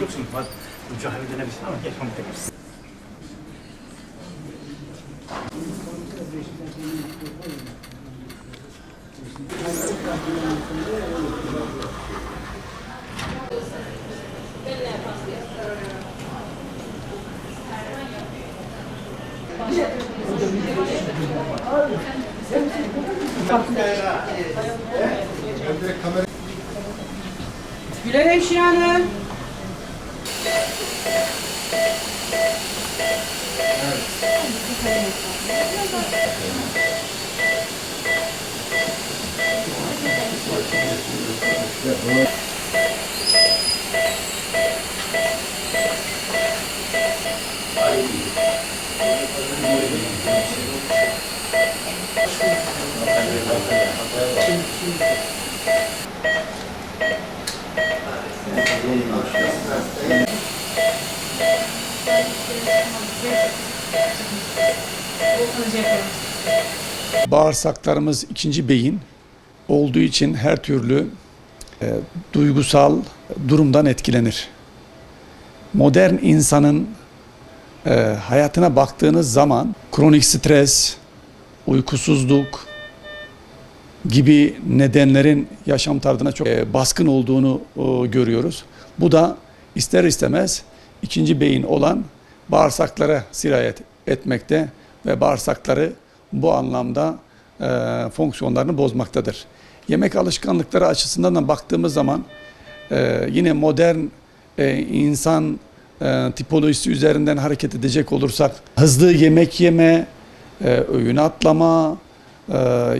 yoksun. Bu cahil denebilirsin ama geç pamuk tekrar. Güler Hemşire Hanım. Bağırsaklarımız ikinci beyin olduğu için her türlü duygusal durumdan etkilenir. Modern insanın hayatına baktığınız zaman kronik stres, uykusuzluk gibi nedenlerin yaşam tarzına çok baskın olduğunu görüyoruz. Bu da ister istemez ikinci beyin olan bağırsaklara sirayet etmekte ve bağırsakları bu anlamda fonksiyonlarını bozmaktadır. Yemek alışkanlıkları açısından da baktığımız zaman yine modern insan tipolojisi üzerinden hareket edecek olursak hızlı yemek yeme, öğün atlama,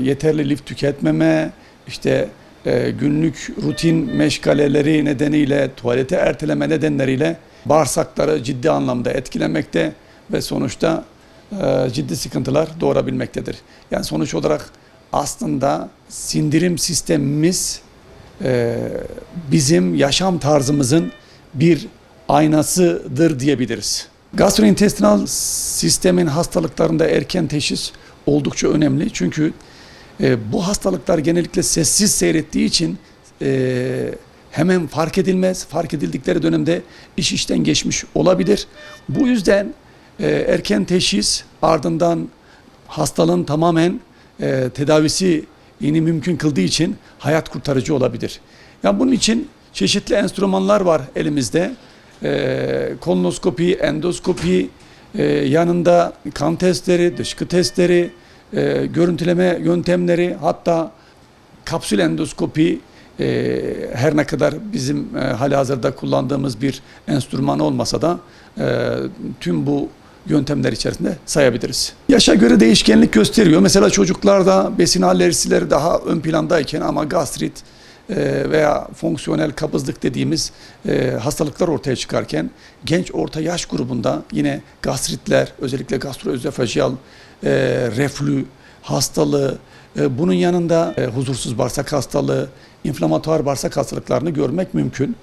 yeterli lif tüketmeme, işte günlük rutin meşgaleleri nedeniyle, tuvalete erteleme nedenleriyle bağırsakları ciddi anlamda etkilemekte ve sonuçta ciddi sıkıntılar doğurabilmektedir. Yani sonuç olarak aslında sindirim sistemimiz bizim yaşam tarzımızın bir aynasıdır diyebiliriz. Gastrointestinal sistemin hastalıklarında erken teşhis oldukça önemli. Çünkü bu hastalıklar genellikle sessiz seyrettiği için hemen fark edilmez. Fark edildikleri dönemde iş işten geçmiş olabilir. Bu yüzden erken teşhis ardından hastalığın tamamen tedavisi yeni mümkün kıldığı için hayat kurtarıcı olabilir. Yani bunun için çeşitli enstrümanlar var elimizde. Kolonoskopi, endoskopi, yanında kan testleri, dışkı testleri, görüntüleme yöntemleri, hatta kapsül endoskopi her ne kadar bizim halihazırda kullandığımız bir enstrüman olmasa da tüm bu yöntemler içerisinde sayabiliriz. Yaşa göre değişkenlik gösteriyor. Mesela çocuklarda besin alerjileri daha ön plandayken ama gastrit veya fonksiyonel kabızlık dediğimiz hastalıklar ortaya çıkarken genç orta yaş grubunda yine gastritler, özellikle gastroözofajiyal reflü hastalığı, bunun yanında huzursuz bağırsak hastalığı, inflamatuar bağırsak hastalıklarını görmek mümkün.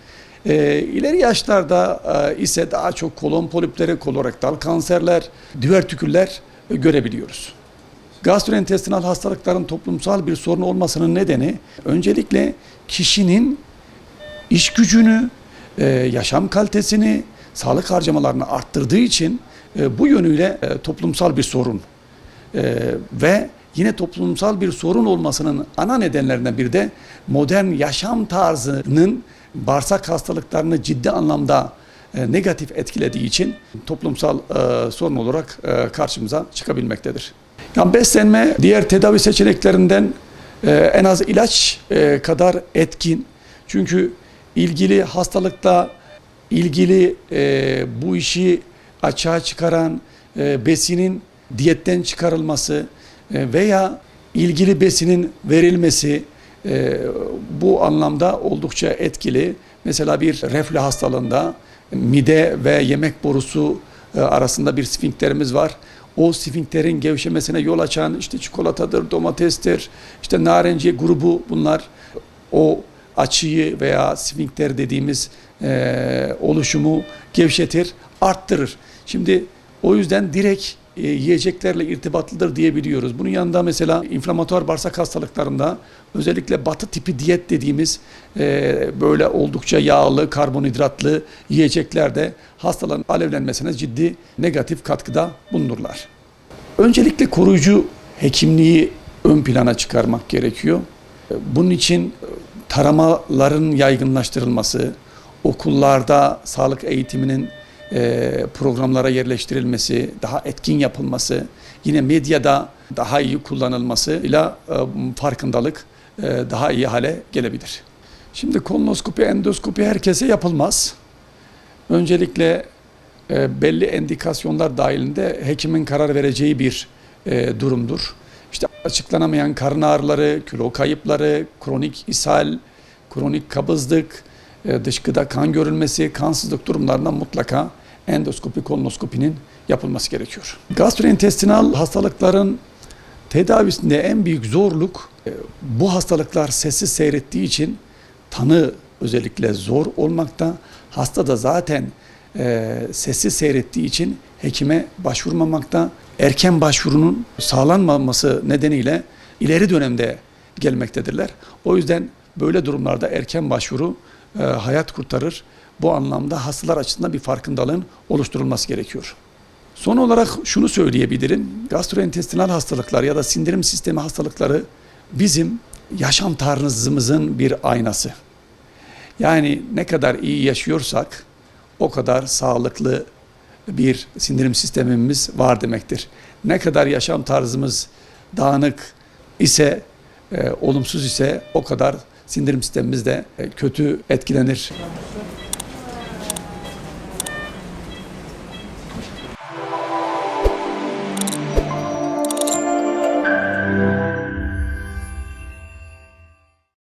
İleri yaşlarda ise daha çok kolon polipleri, kolorektal kanserler, divertiküller görebiliyoruz. Gastrointestinal hastalıkların toplumsal bir sorun olmasının nedeni öncelikle kişinin iş gücünü, yaşam kalitesini, sağlık harcamalarını arttırdığı için bu yönüyle toplumsal bir sorun. Ve yine toplumsal bir sorun olmasının ana nedenlerinden biri de modern yaşam tarzının bağırsak hastalıklarını ciddi anlamda negatif etkilediği için toplumsal sorun olarak karşımıza çıkabilmektedir. Yani beslenme diğer tedavi seçeneklerinden en az ilaç kadar etkin. Çünkü ilgili hastalıkla ilgili bu işi açığa çıkaran besinin diyetten çıkarılması veya ilgili besinin verilmesi bu anlamda oldukça etkili. Mesela bir reflü hastalığında mide ve yemek borusu arasında bir sfinkterimiz var. O sfinkterin gevşemesine yol açan işte çikolatadır, domatestir, işte narenciye grubu, bunlar o açıyı veya sfinkter dediğimiz oluşumu gevşetir, arttırır. Şimdi o yüzden direkt yiyeceklerle irtibatlıdır diyebiliyoruz. Bunun yanında mesela inflamatuar bağırsak hastalıklarında özellikle batı tipi diyet dediğimiz böyle oldukça yağlı, karbonhidratlı yiyeceklerde hastaların alevlenmesine ciddi negatif katkıda bulunurlar. Öncelikle koruyucu hekimliği ön plana çıkarmak gerekiyor. Bunun için taramaların yaygınlaştırılması, okullarda sağlık eğitiminin programlara yerleştirilmesi, daha etkin yapılması, yine medyada daha iyi kullanılmasıyla farkındalık daha iyi hale gelebilir. Şimdi kolonoskopi, endoskopi herkese yapılmaz. Öncelikle belli endikasyonlar dahilinde hekimin karar vereceği bir durumdur. İşte açıklanamayan karın ağrıları, kilo kayıpları, kronik ishal, kronik kabızlık, dışkıda kan görülmesi, kansızlık durumlarında mutlaka endoskopi, kolonoskopinin yapılması gerekiyor. Gastrointestinal hastalıkların tedavisinde en büyük zorluk bu hastalıklar sessiz seyrettiği için tanı özellikle zor olmakta. Hasta da zaten sessiz seyrettiği için hekime başvurmamakta. Erken başvurunun sağlanmaması nedeniyle ileri dönemde gelmektedirler. O yüzden böyle durumlarda erken başvuru hayat kurtarır. Bu anlamda hastalar açısından bir farkındalığın oluşturulması gerekiyor. Son olarak şunu söyleyebilirim. Gastrointestinal hastalıklar ya da sindirim sistemi hastalıkları bizim yaşam tarzımızın bir aynası. Yani ne kadar iyi yaşıyorsak o kadar sağlıklı bir sindirim sistemimiz var demektir. Ne kadar yaşam tarzımız dağınık ise, olumsuz ise o kadar sindirim sistemimiz de kötü etkilenir.